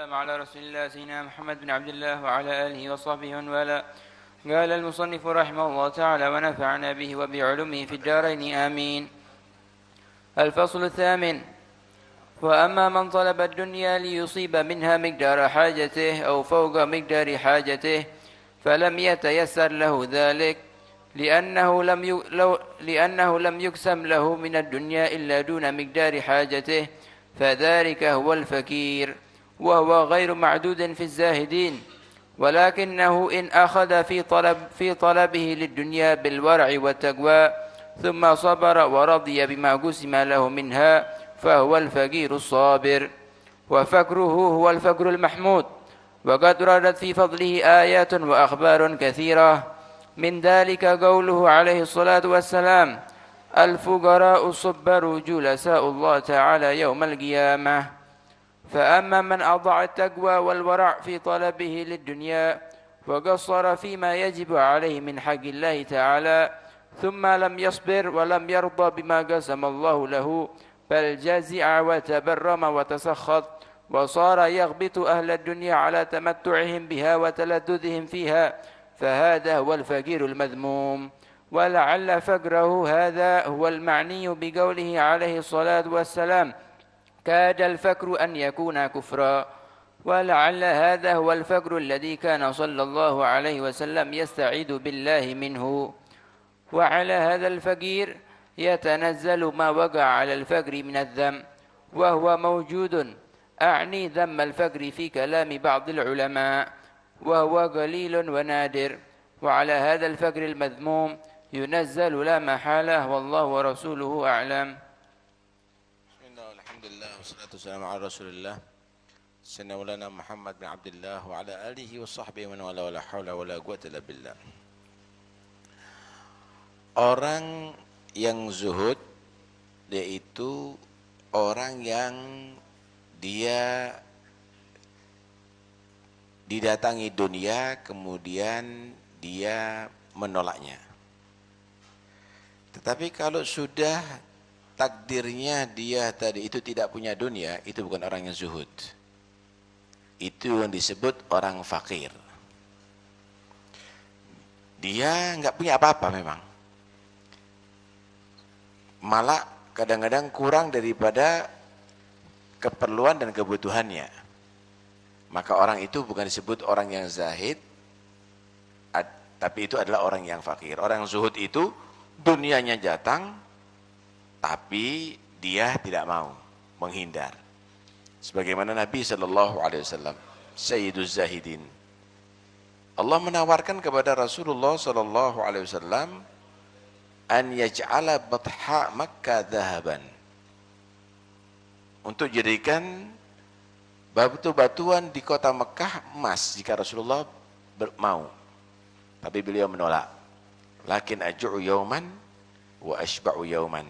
والسلام على رسول الله سيدنا محمد بن عبد الله وعلى آله وصحبه ومن والاه. قال المصنف رحمه الله تعالى ونفعنا به وبعلومه في الدارين آمين. الفصل الثامن. وأما من طلب الدنيا ليصيب منها مقدار حاجته أو فوق مقدار حاجته فلم يتيسر له ذلك لأنه لم يقسم له من الدنيا إلا دون مقدار حاجته، فذلك هو الفقير، وهو غير معدود في الزاهدين، ولكنه إن أخذ في طلبه للدنيا بالورع والتقوى ثم صبر ورضي بما قسم له منها فهو الفقير الصابر، وفقره هو الفقر المحمود. وقد وردت في فضله آيات وأخبار كثيرة، من ذلك قوله عليه الصلاة والسلام: الفقراء الصبر جلساء الله تعالى يوم القيامة. فأما من أضاع التقوى والورع في طلبه للدنيا وقصر فيما يجب عليه من حق الله تعالى ثم لم يصبر ولم يرضى بما قسم الله له، بل جزع وتبرم وتسخط وصار يغبط أهل الدنيا على تمتعهم بها وتلذذهم فيها، فهذا هو الفقير المذموم. ولعل فقره هذا هو المعني بقوله عليه الصلاة والسلام: كاد الفقر أن يكون كفرا. ولعل هذا هو الفقر الذي كان صلى الله عليه وسلم يستعيذ بالله منه. وعلى هذا الفقير يتنزل ما وقع على الفقر من الذم، وهو موجود، أعني ذم الفقر في كلام بعض العلماء، وهو قليل ونادر. وعلى هذا الفقر المذموم ينزل لا محالة، والله ورسوله أعلم. بسم الله والحمد لله والصلاة والسلام على رسول الله سيدنا مولانا محمد بن عبد الله وعلى آله وصحبه ومن والاه ولا حول ولا قوة إلا بالله. Orang yang zuhud yaitu orang yang dia didatangi dunia kemudian dia menolaknya. Tetapi kalau sudah takdirnya dia tadi itu tidak punya dunia, itu bukan orang yang zuhud. Itu yang disebut orang fakir. Dia nggak punya apa-apa memang. Malah kadang-kadang kurang daripada keperluan dan kebutuhannya. Maka orang itu bukan disebut orang yang zahid, tapi itu adalah orang yang fakir. Orang yang zuhud itu dunianya datang, tapi dia tidak mau, menghindar. Sebagaimana Nabi SAW, Sayyiduz Zahidin. Allah menawarkan kepada Rasulullah SAW an yaj'ala batha Makkah dhahaban, untuk jadikan batu-batuan di kota Mekah emas jika Rasulullah mau. Tapi beliau menolak. Lakin aj'u yauman wa ashba'u yauman.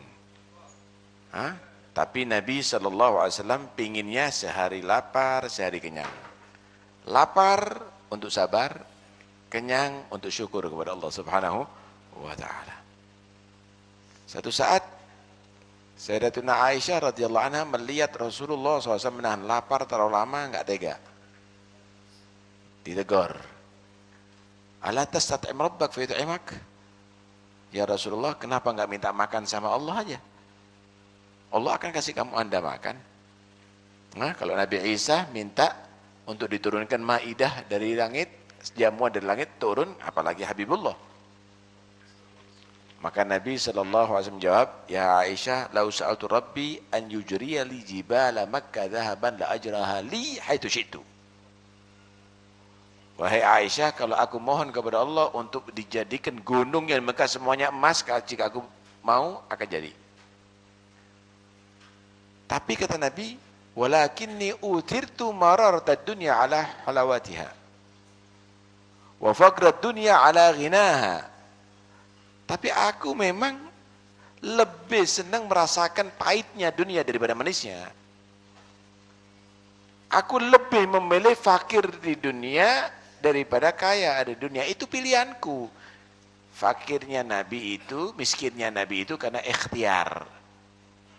Tapi Nabi SAW pinginnya sehari lapar, sehari kenyang. Lapar untuk sabar, kenyang untuk syukur kepada Allah Subhanahu wa ta'ala. Satu saat Sayyidatuna Aisyah radhiyallahu anha melihat Rasulullah SAW menahan lapar terlalu lama, enggak tega. Ditegur. Ala tastat'im rabbak fa yut'imak? Ya Rasulullah, kenapa enggak minta makan sama Allah aja? Allah akan kasih kamu Anda makan. Nah, kalau Nabi Isa minta untuk diturunkan maidah dari langit, jamuan dari langit turun, apalagi Habibullah. Maka Nabi SAW menjawab, ya Aisyah, lau sa'altu Rabbi an yujriya li jibala Makkah dhahaban la ajraha li haitsu syi'tu. Wahai Aisyah, kalau aku mohon kepada Allah untuk dijadikan gunung yang Mekah semuanya emas, jika aku mau akan jadi. Tapi kata Nabi, walakinni utirtu marartad dunya ala halawatiha wa faqrad dunya ala ghinaha. Tapi aku memang lebih senang merasakan pahitnya dunia daripada manisnya. Aku lebih memilih fakir di dunia daripada kaya di dunia. Itu pilihanku. Fakirnya Nabi itu, miskinnya Nabi itu karena ikhtiar.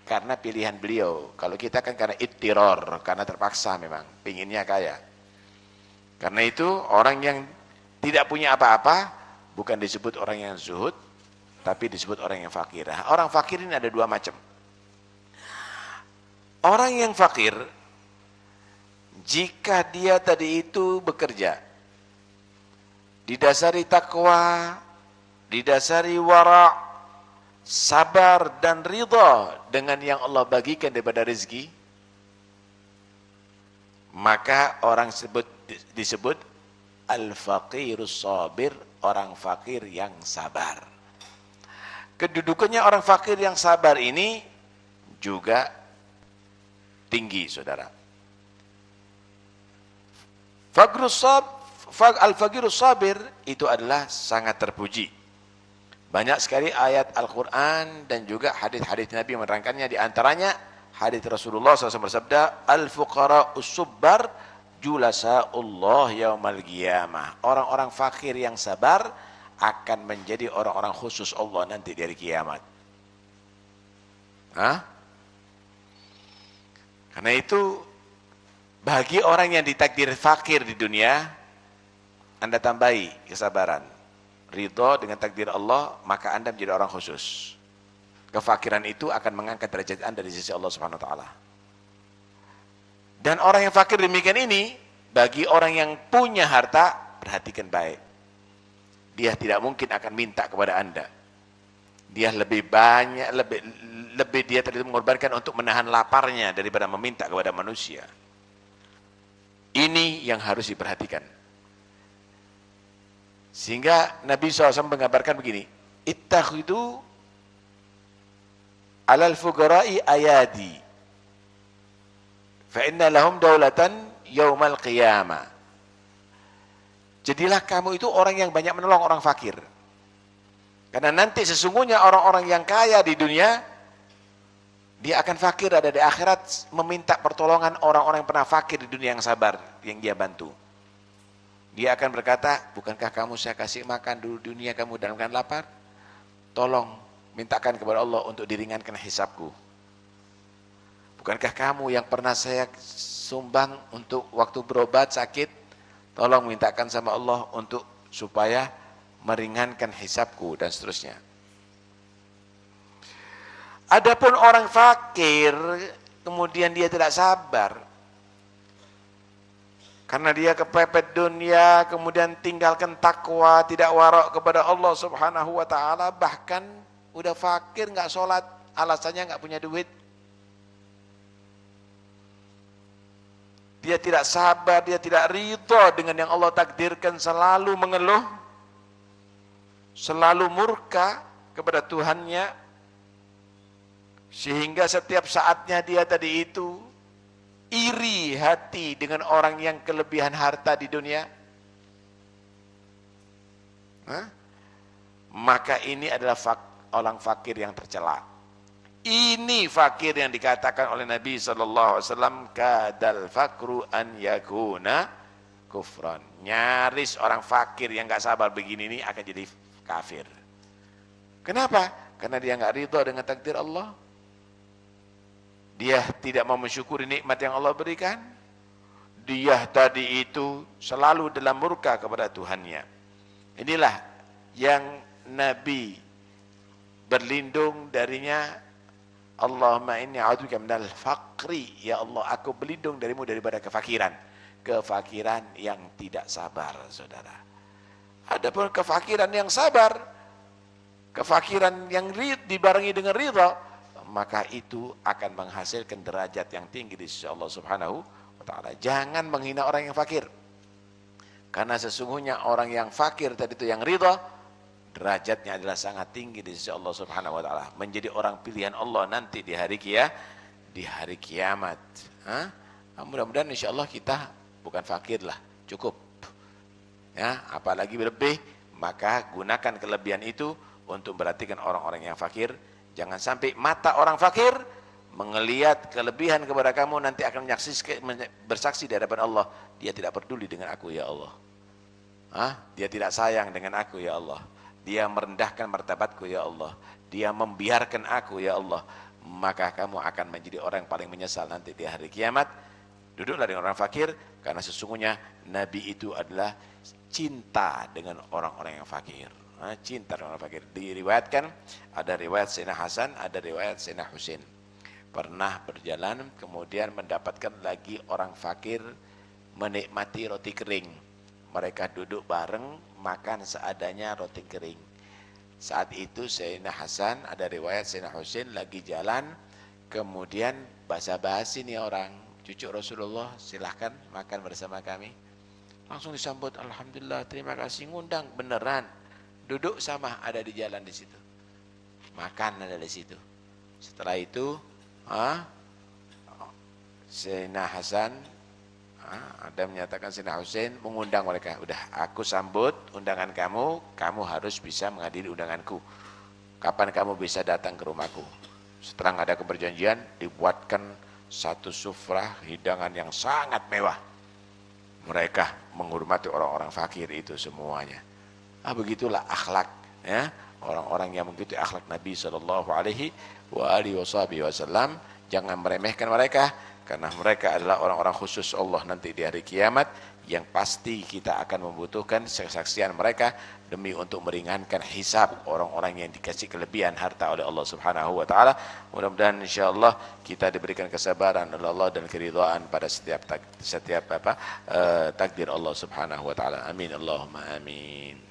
karena pilihan beliau. Kalau kita kan karena ittiror, karena terpaksa memang, pinginnya kaya. Karena itu orang yang tidak punya apa-apa, bukan disebut orang yang zuhud, tapi disebut orang yang fakir. Orang fakir ini ada dua macam. Orang yang fakir, jika dia tadi itu bekerja, didasari takwa, didasari wara', sabar dan ridha dengan yang Allah bagikan daripada rezeki, maka orang disebut al-faqirus sabir, orang fakir yang sabar. Kedudukannya orang fakir yang sabar ini juga tinggi, saudara. Al-faqirus sabir itu adalah sangat terpuji. Banyak sekali ayat Al-Quran dan juga hadis-hadis Nabi menerangkannya. Di antaranya hadis Rasulullah SAW bersabda, al-fuqara'us subbar julasa'ullah yaumal qiyamah. Orang-orang fakir yang sabar akan menjadi orang-orang khusus Allah nanti di hari kiamat. Karena itu bagi orang yang ditakdir fakir di dunia, Anda tambahi kesabaran, ridho dengan takdir Allah, maka Anda menjadi orang khusus. Kefakiran itu akan mengangkat derajat Anda di sisi Allah Subhanahu wa taala. Dan orang yang fakir demikian ini, bagi orang yang punya harta, perhatikan baik. Dia tidak mungkin akan minta kepada Anda. Dia lebih banyak, lebih dia tadi mengorbankan untuk menahan laparnya daripada meminta kepada manusia. Ini yang harus diperhatikan. Sehingga Nabi SAW mengabarkan begini, ittakhidu alal fuqara'i ayadi fa inna lahum daulatan yaumal qiyamah. Jadilah kamu itu orang yang banyak menolong orang fakir. Karena nanti sesungguhnya orang-orang yang kaya di dunia, dia akan fakir ada di akhirat, meminta pertolongan orang-orang yang pernah fakir di dunia yang sabar, yang dia bantu. Dia akan berkata, bukankah kamu saya kasih makan dulu dunia kamu dalam keadaan lapar? Tolong mintakan kepada Allah untuk diringankan hisabku. Bukankah kamu yang pernah saya sumbang untuk waktu berobat sakit? Tolong mintakan sama Allah untuk supaya meringankan hisabku dan seterusnya. Adapun orang fakir, kemudian dia tidak sabar. Karena dia kepepet dunia, kemudian tinggalkan takwa, tidak warok kepada Allah Subhanahu wa taala, bahkan udah fakir enggak sholat, alasannya enggak punya duit. Dia tidak sabar, dia tidak ridha dengan yang Allah takdirkan, selalu mengeluh, selalu murka kepada Tuhannya, sehingga setiap saatnya dia tadi itu iri hati dengan orang yang kelebihan harta di dunia. Maka ini adalah orang fakir yang tercela. Ini fakir yang dikatakan oleh Nabi SAW, kadal fakru an yakuna kufran. Nyaris orang fakir yang gak sabar begini ini akan jadi kafir. Kenapa? Karena dia gak ridha dengan takdir Allah. Dia tidak mau mensyukuri nikmat yang Allah berikan. Dia tadi itu selalu dalam murka kepada Tuhannya. Inilah yang Nabi berlindung darinya. Allahumma inni a'udzubika minal faqri. Ya Allah, aku berlindung darimu daripada kefakiran. Kefakiran yang tidak sabar, saudara. Adapun kefakiran yang sabar, kefakiran yang dibarengi dengan ridha, maka itu akan menghasilkan derajat yang tinggi di sisi Allah Subhanahu wa taala. Jangan menghina orang yang fakir. Karena sesungguhnya orang yang fakir tadi itu yang ridha, derajatnya adalah sangat tinggi di sisi Allah Subhanahu wa taala, menjadi orang pilihan Allah nanti di hari kiamat. Mudah-mudahan insyaallah kita bukan fakir lah, cukup. Ya, apalagi lebih, maka gunakan kelebihan itu untuk memperhatikan orang-orang yang fakir. Jangan sampai mata orang fakir mengelihat kelebihan kepada kamu, nanti akan bersaksi di hadapan Allah, dia tidak peduli dengan aku ya Allah. Dia tidak sayang dengan aku ya Allah. Dia merendahkan martabatku ya Allah. Dia membiarkan aku ya Allah. maka kamu akan menjadi orang yang paling menyesal nanti di hari kiamat. Duduklah dengan orang fakir, karena sesungguhnya Nabi itu adalah cinta dengan orang-orang yang fakir. Cinta dengan orang fakir. Diriwayatkan, ada riwayat Sayyidina Hasan, ada riwayat Sayyidina Husain. Pernah berjalan, kemudian mendapatkan lagi orang fakir menikmati roti kering. Mereka duduk bareng, makan seadanya roti kering. Saat itu Sayyidina Hasan, ada riwayat Sayyidina Husain lagi jalan, kemudian basa-basi nih orang, cucu Rasulullah silahkan makan bersama kami. Langsung disambut, alhamdulillah, terima kasih, ngundang beneran. Duduk sama ada di jalan di situ, makan ada di situ. Setelah itu, Sayyidina Hasan ada menyatakan Sayyidina Husain mengundang mereka. Udah, aku sambut undangan kamu, kamu harus bisa menghadiri undanganku. Kapan kamu bisa datang ke rumahku? Setelah ada perjanjian, dibuatkan satu sufrah, hidangan yang sangat mewah. Mereka menghormati orang-orang fakir itu semuanya. Begitulah akhlak, ya, orang-orang yang mengikuti akhlak Nabi SAW. Jangan meremehkan mereka, karena mereka adalah orang-orang khusus Allah nanti di hari kiamat, yang pasti kita akan membutuhkan kesaksian mereka demi untuk meringankan hisab orang-orang yang dikasih kelebihan harta oleh Allah Subhanahu wa taala. Mudah-mudahan insyaallah kita diberikan kesabaran oleh Allah dan keridhaan pada setiap takdir Allah Subhanahu wa taala. Amin Allahumma amin.